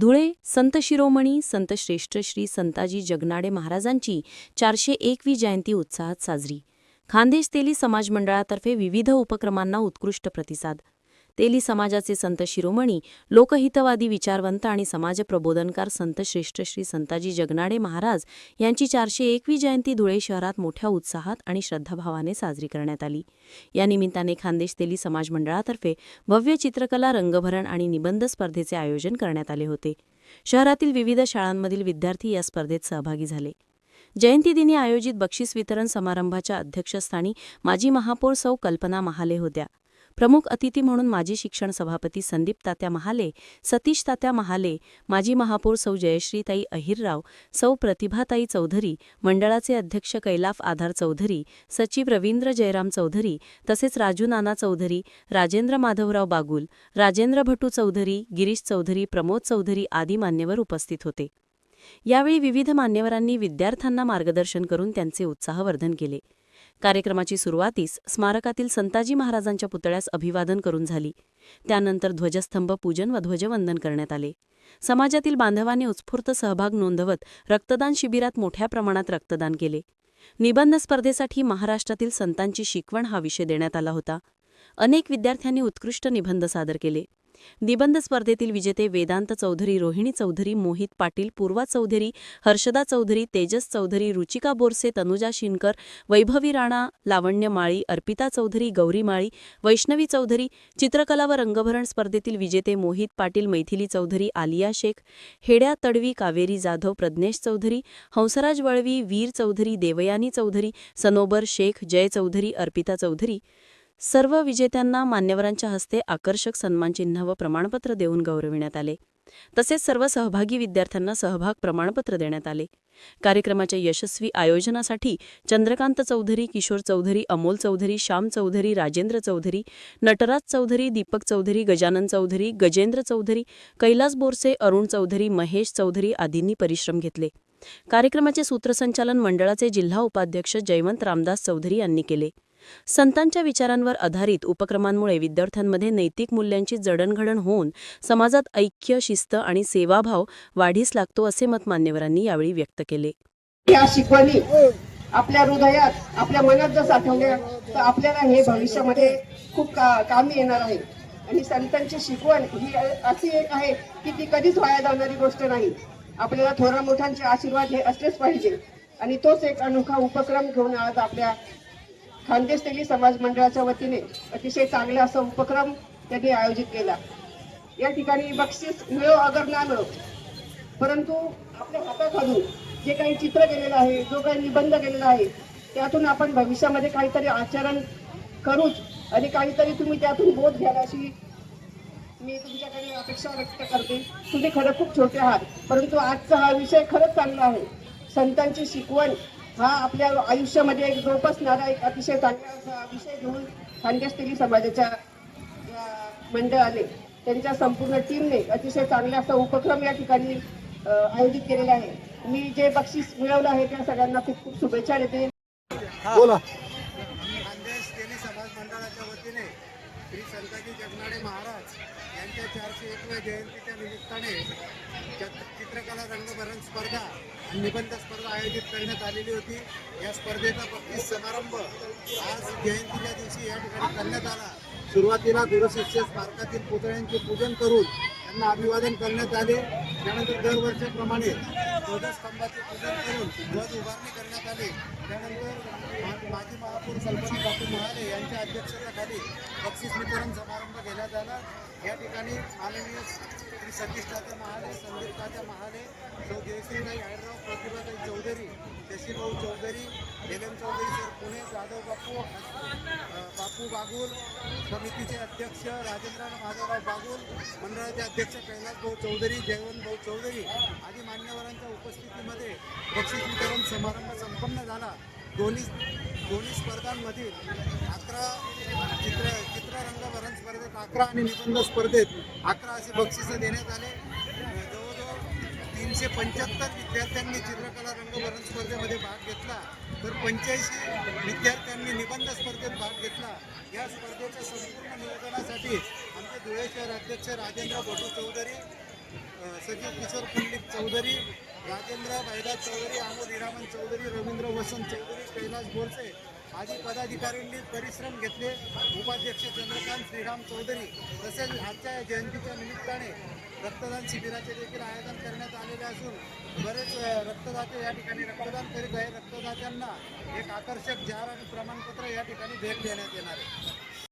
धुळे संत शिरोमणी संत श्रेष्ठ श्री संताजी जगनाडे महाराजांची 401वी जयंती उत्साहात साजरी। खान्देश तेली समाज मंडळातर्फे विविध उपक्रमांना उत्कृष्ट प्रतिसाद। तेली समाजाचे संत शिरोमणी लोकहितवादी विचारवंत आणि समाजप्रबोधनकार संत श्रेष्ठ श्री संताजी जगनाडे महाराज यांची 401वी जयंती धुळे शहरात मोठ्या उत्साहात आणि श्रद्धाभावाने साजरी करण्यात आली। या निमित्ताने खान्देश तेली समाज मंडळातर्फे भव्य चित्रकला, रंगभरण आणि निबंध स्पर्धेचे आयोजन करण्यात आले होते। शहरातील विविध शाळांमधील विद्यार्थी या स्पर्धेत सहभागी झाले। जयंतीदिनी आयोजित बक्षीस वितरण समारंभाच्या अध्यक्षस्थानी माजी महापौर सौ कल्पना महाले होत्या। प्रमुख अतिथी म्हणून माजी शिक्षण सभापती संदीप तात्या महाले, सतीश तात्या महाले, माजी महापौर सौ जयश्रीताई अहिरराव, सौ प्रतिभाताई चौधरी, मंडळाचे अध्यक्ष कैलाफ आधार चौधरी, सचिव रवींद्र जयराम चौधरी, तसेच राजू नाना चौधरी, राजेंद्र माधवराव बागुल, राजेंद्र भटू चौधरी, गिरीश चौधरी, प्रमोद चौधरी आदी मान्यवर उपस्थित होते। यावेळी विविध मान्यवरांनी विद्यार्थ्यांना मार्गदर्शन करून त्यांचे उत्साहवर्धन केले। कार्यक्रमाची सुरुवातीस स्मारकातील संताजी महाराजांच्या पुतळ्यास अभिवादन करून झाली। त्यानंतर ध्वजस्तंभ पूजन व ध्वजवंदन करण्यात आले। समाजातील बांधवांनी उत्स्फूर्त सहभाग नोंदवत रक्तदान शिबिरात मोठ्या प्रमाणात रक्तदान केले। निबंध स्पर्धेसाठी महाराष्ट्रातील संतांची शिकवण हा विषय देण्यात आला होता। अनेक विद्यार्थ्यांनी उत्कृष्ट निबंध सादर केले। निबंध स्पर्धेतील विजेते वेदांत चौधरी, रोहिणी चौधरी, मोहित पाटील, पूर्वा चौधरी, हर्षदा चौधरी, तेजस चौधरी, रुचिका बोरसे, तनुजा शिनकर, वैभवी राणा, लावण्य माळी, अर्पिता चौधरी, गौरी माळी, वैष्णवी चौधरी। चित्रकला व रंगभरण स्पर्धेतील विजेते मोहित पाटील, मैथिली चौधरी, आलिया शेख, हेड्या तडवी, कावेरी जाधव, प्रज्ञेश चौधरी, हंसराज वळवी, वीर चौधरी, देवयानी चौधरी, सनोबर शेख, जय चौधरी, अर्पिता चौधरी। सर्व विजेत्यांना मान्यवरांच्या हस्ते आकर्षक सन्मानचिन्ह व प्रमाणपत्र देऊन गौरविण्यात आले। तसेच सर्व सहभागी विद्यार्थ्यांना सहभाग प्रमाणपत्र देण्यात आले। कार्यक्रमाच्या यशस्वी आयोजनासाठी चंद्रकांत चौधरी, किशोर चौधरी, अमोल चौधरी, श्याम चौधरी, राजेंद्र चौधरी, नटराज चौधरी, दीपक चौधरी, गजानन चौधरी, गजेंद्र चौधरी, कैलास बोरसे, अरुण चौधरी, महेश चौधरी आदींनी परिश्रम घेतले। कार्यक्रमाचे सूत्रसंचालन मंडळाचे जिल्हा उपाध्यक्ष जयवंत रामदास चौधरी यांनी केले। संतांच्या विचारांवर आधारित उपक्रमांमुळे विद्यार्थ्यांमध्ये नैतिक मूल्यांची जडणघडण होऊन समाजात ऐक्य, शिस्त आणि सेवाभाव वाढीस लागतो असे मत मान्यवरांनी यावेळी व्यक्त केले। या शिकवणी आपल्या हृदयात, आपल्या मनात जर साठवल्या तर आपल्याला हे भविष्यामध्ये खूप कामी येणार आहे। आणि संतांची शिकवण ही अशी एक आहे की ती कधीच वाया जाणारी गोष्ट नाही। आपल्याला थोरा मोठ्यांचे आशीर्वाद हे असलेच पाहिजे आणि तोच एक अनोखा उपक्रम घेऊन आज आपल्या खान्देश तेली समाज मंडळाच्या वतीने अतिशय चांगला असा उपक्रम त्यांनी आयोजित केला। या ठिकाणी बक्षीस मिळो अगर ना मिळो, परंतु आपल्या हाताखालून जे काही चित्र केलेलं आहे, जो काही निबंध केलेला आहे, त्यातून आपण भविष्यामध्ये काहीतरी आचरण करूच आणि काहीतरी तुम्ही त्यातून बोध घ्याल अशी मी तुमच्याकडे अपेक्षा व्यक्त करते। तुम्ही खरं खूप छोटे आहात, परंतु आजचा हा विषय खरंच चांगला आहे। संतांची शिकवण हा आपल्या आयुष्यामध्ये एक जोपासणारा एक अतिशय चांगला विषय घेऊन खान्देश तेली समाजाच्या मंडळाने, त्यांच्या संपूर्ण टीमने अतिशय चांगला असा उपक्रम या ठिकाणी आयोजित केलेला आहे। मी जे बक्षीस मिळवलं आहे त्या सगळ्यांना खूप खूप शुभेच्छा देते। बोला। खान्देश तेली समाज मंडळाच्या वतीने श्री संताजी जगनाडे महाराज यांच्या 401व्या जयंतीच्या निमित्ताने चित्रकला, रंगभरण स्पर्धा आणि निबंध स्पर्धा आयोजित करण्यात आलेली होती। या स्पर्धेचा बक्षीस समारंभ आज जयंतीच्या दिवशी या ठिकाणी करण्यात आला। सुरुवातीला गुरुशिष्य स्मारकातील पुतळ्यांचे पूजन करून त्यांना अभिवादन करण्यात आले। त्यानंतर दरवर्षीप्रमाणे ध्वजस्तंभाचे पूजन करून ध्वज उभारणी करण्यात आली। त्यानंतर माजी महापौर कल्पना बापू महाले यांच्या अध्यक्षतेखाली बक्षीस वितरण समारंभ घेण्यात आला। या ठिकाणी माननीय श्री सतीश तात्या महाले, संदीप तात्या महाले, सौ जयश्रीताई अहिरराव, प्रतिभाताई चौधरी, शशीभाऊ चौधरी, हेलन चौधरी सर पुणे, जाधव बापू बागुल, समितीचे अध्यक्ष राजेंद्र माधवराव बागुल, मंडळाचे अध्यक्ष कैलास भाऊ चौधरी, जयवंत भाऊ चौधरी आदी मान्यवरांच्या उपस्थितीमध्ये बक्षीस वितरण समारंभ संपन्न झाला। दोन्ही स्पर्धांमधील 11 चित्ररंगभरण स्पर्धेत 11 आणि निबंध स्पर्धेत 11 असे बक्षिसं देण्यात आले। जवळजवळ 375 विद्यार्थ्यांनी चित्रकला, रंगभरण स्पर्धेमध्ये भाग घेतला, तर 85 विद्यार्थ्यांनी निबंध स्पर्धेत भाग घेतला। या स्पर्धेच्या संपूर्ण नियोजनासाठी आमचे धुळे शहर अध्यक्ष राजेंद्र भटू चौधरी, सचिव किशोर पंडित चौधरी, राजेंद्र बैदास चौधरी, आमोद हिरामन चौधरी, रवींद्र वसंत चौधरी, कैलास बोरसे आदी पदाधिकाऱ्यांनी परिश्रम घेतले. उपाध्यक्ष चंद्रकांत श्रीराम चौधरी तसेच आजच्या जयंतीच्या निमित्ताने रक्तदान शिबिराचे देखील आयोजन करण्यात आलेले असून बरेच रक्तदाते या ठिकाणी रक्तदान करीत आहे. रक्तदात्यांना एक आकर्षक जार आणि प्रमाणपत्र या ठिकाणी भेट देण्यात येणार आहे.